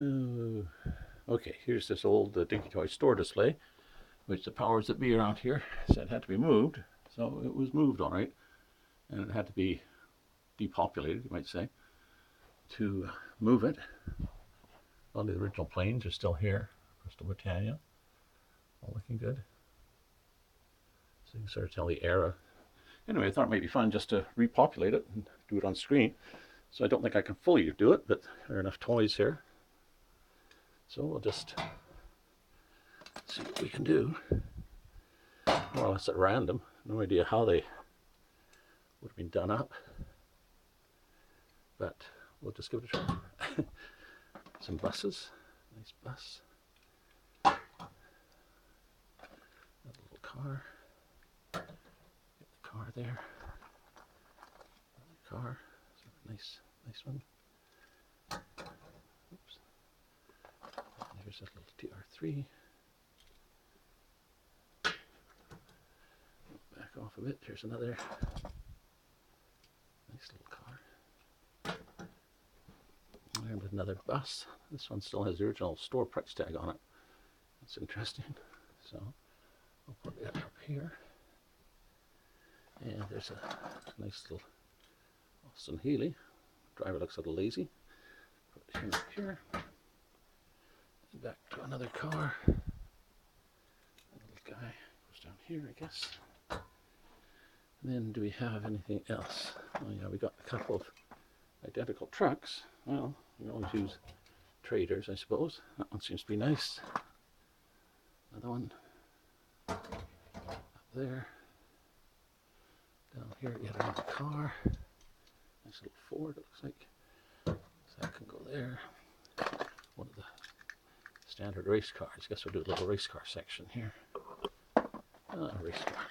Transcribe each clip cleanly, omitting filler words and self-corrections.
Okay, here's this old Dinky Toy store display, which the powers that be around here said had to be moved. So it was moved, all right, and it had to be depopulated, you might say, to move it. All the original planes are still here, Bristol, Britannia, all looking good. So you can sort of tell the era. Anyway, I thought it might be fun just to repopulate it and do it on screen. So I don't think I can fully do it, but there are enough toys here. So we'll just see what we can do. More or less at random. No idea how they would have been done up, but we'll just give it a try. Some buses, nice bus. Another little car. Get the car there. Another car. Nice one. Oops. And here's a little TR3. Back off a bit. Here's another nice little car. And another bus. This one still has the original store price tag on it. That's interesting. So I'll put that up here. And there's a nice little Austin Healey. Driver looks a little lazy. Put him up here. And back to another car. The little guy goes down here, I guess. And then do we have anything else? Oh yeah, we got a couple of identical trucks. Well, we always use traders, I suppose. That one seems to be nice. Another one up there. Down here, yet another car. Nice little Ford, it looks like. So that can go there. One of the standard race cars. I guess we'll do a little race car section here. Race car.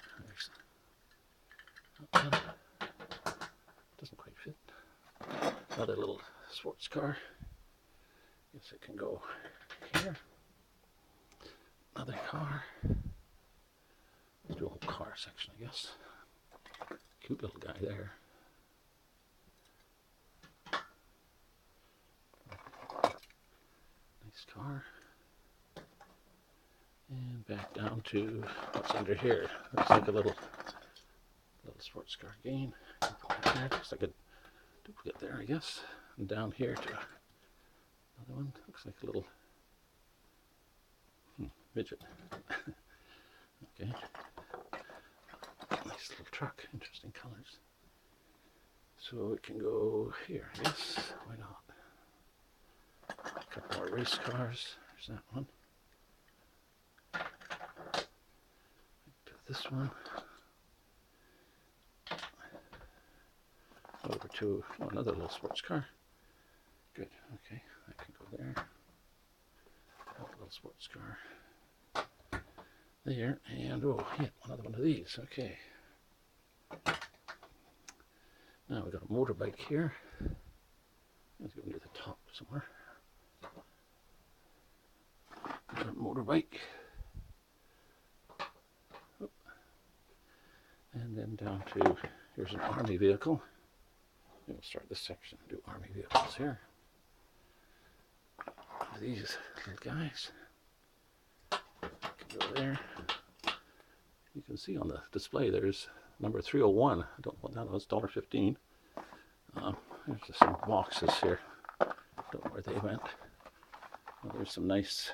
Doesn't quite fit. Another little sports car. Guess it can go here. Another car. Let's do a whole car section, I guess. Cute little guy there. Nice car. And back down to what's under here. Looks like a little sports car again. There. Looks like a duplicate there, I guess. And down here to another one. Looks like a little midget. Okay. Nice little truck. Interesting colors. So it can go here, I guess. Why not? A couple more race cars. There's that one. Do this one. Over to another little sports car. Good. Okay, that can go there. Another little sports car there, and oh, yeah, another one of these. Okay. Now we've got a motorbike here. Let's go near the top somewhere. Another motorbike. Oop. And then down to, here's an army vehicle. We'll start this section, do army vehicles here. These little guys can go there. You can see on the display there's number 301. I don't know what that was, $1.15. There's just some boxes here. Don't know where they went. Well, there's some nice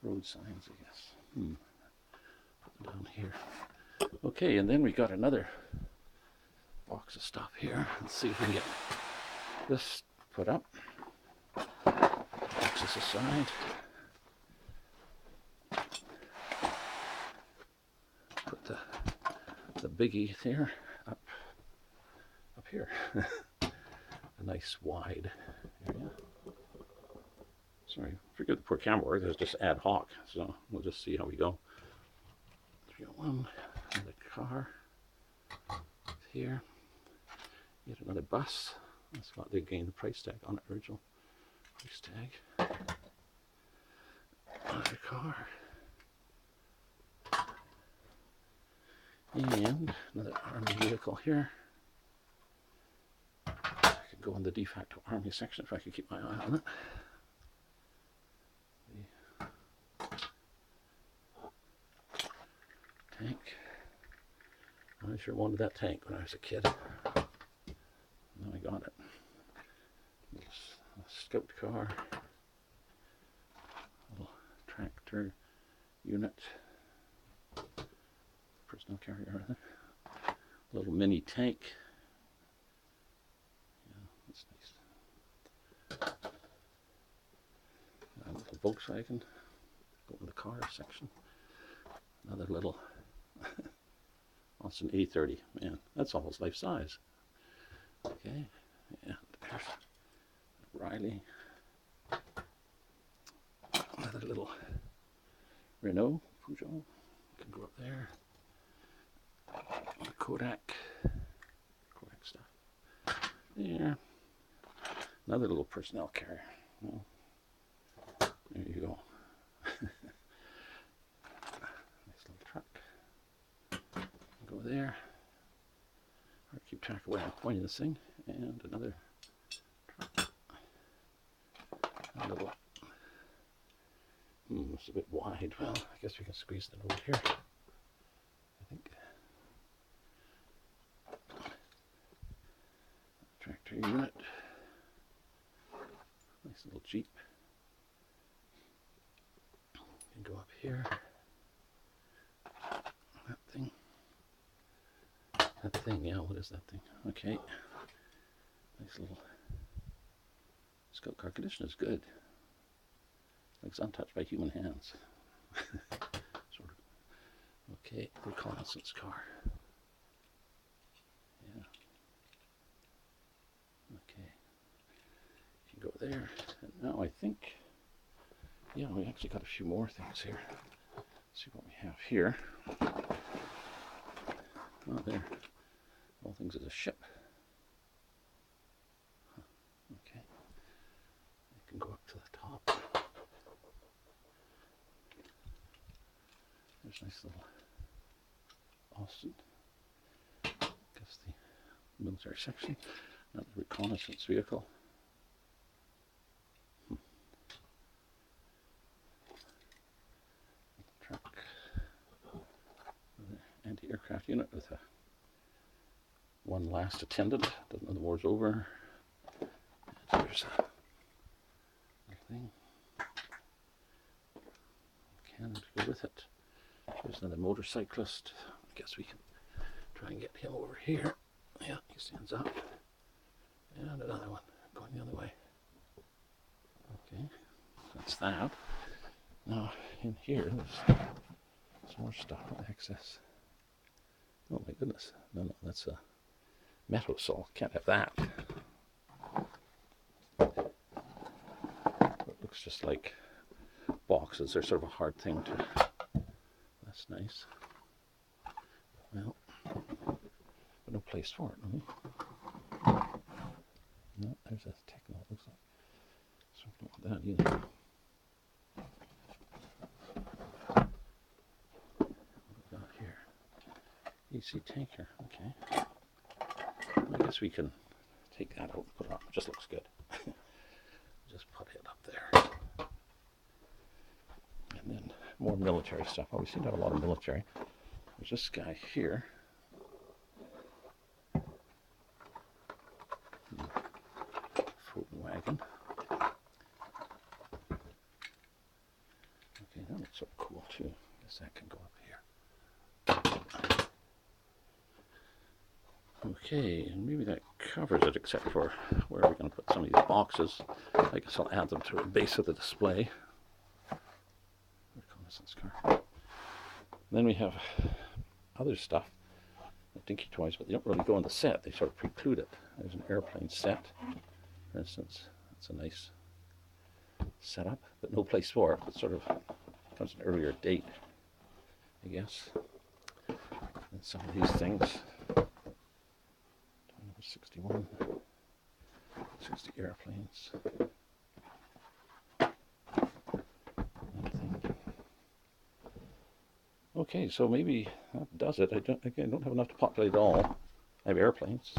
road signs, I guess. Put them down here. Okay, and then we got another box of stuff here. Let's see if we can get this put up. Boxes aside. Put the biggie there up here. A nice wide area. Sorry, forget the poor camera work. It's just ad hoc, so we'll just see how we go. 301, another car here. Yet another bus. That's got again the price tag on it, original price tag. Another car. And another army vehicle here. I can go in the de facto army section if I could keep my eye on it. The tank. I sure wanted that tank when I was a kid. Now I got it. A scout car. Little tractor unit. Personnel carrier rather. Little mini tank. Yeah, that's nice. A little Volkswagen. Go in the car section. Another little. Oh, it's an A30. Man, that's almost life size. Okay, yeah, there's Riley. Another little Renault, Peugeot. Can go up there. Kodak stuff. There. Another little personnel carrier. Oh, there you go. Nice little truck. Go there. Or keep track of where I'm pointing this thing. And another truck. A little. It's a bit wide. Well, I guess we can squeeze that over here. I think. Tractor unit. Nice little Jeep. You can go up here. That thing. That thing, yeah, what is that thing? Okay. Nice little scout car. Condition is good. Like it's untouched by human hands. Sort of. Okay, reconnaissance car. Yeah. Okay. You can go there. And now I think, yeah, we actually got a few more things here. Let's see what we have here. Oh, there. All things is a ship. Huh. Okay. I can go up to the top. There's a nice little Austin. Guess the military section. Another reconnaissance vehicle. Truck. Anti-aircraft unit with a one last attendant. Doesn't know the war's over. And there's a little thing. Cannon to go with it. There's another motorcyclist. I guess we can try and get him over here. Yeah, he stands up. And another one going the other way. Okay, that's that. Now in here, there's some more stuff. What the heck's this? Oh my goodness. No, that's a metal saw. Can't have that. It looks just like boxes. They're sort of a hard thing to. That's nice. Well, but no place for it, really. No, there's a Techno. It looks like. So I don't want that either. What have we got here? EC tanker. Okay. I guess we can take that out and put it up. It just looks good. Just put it up there. And then more military stuff. Oh, we seem to have a lot of military. There's this guy here. Floating wagon. Okay, that looks so cool too. I guess that can go up here. Okay, and maybe that covers it except for where we're going to put some of these boxes. I guess I'll add them to the base of the display. Reconnaissance car. Then we have other stuff, Dinky Toys, but they don't really go in the set. They sort of preclude it. There's an airplane set, for instance. That's a nice setup, but no place for it. It sort of comes an earlier date, I guess. And some of these things. 61, 60 airplanes. Okay, so maybe that does it. I don't have enough to populate it all. I have airplanes,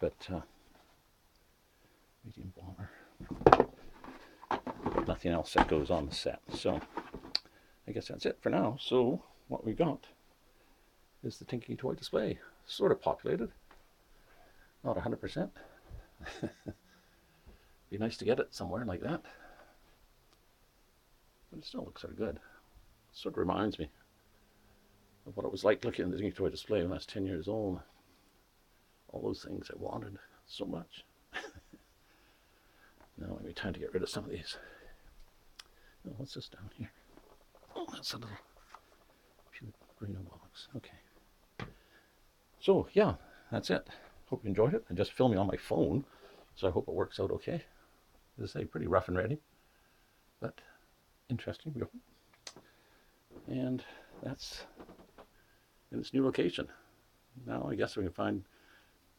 but nothing else that goes on the set. So I guess that's it for now. So what we got is the Dinky Toy display. Sort of populated. Not 100%. Be nice to get it somewhere like that. But it still looks sort of good. Sort of reminds me of what it was like looking at the Dinky Toy display when I was 10 years old. All those things I wanted so much. Now maybe time to get rid of some of these. Oh, what's this down here? Oh, that's a little Pellegrino box. Okay. So yeah, that's it. Hope you enjoyed it. I'm just filming on my phone, so I hope it works out okay. As I say, pretty rough and ready, but interesting. And that's in its new location. Now I guess we can find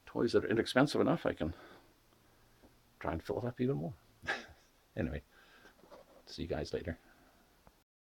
toys that are inexpensive enough, I can try and fill it up even more. Anyway, see you guys later.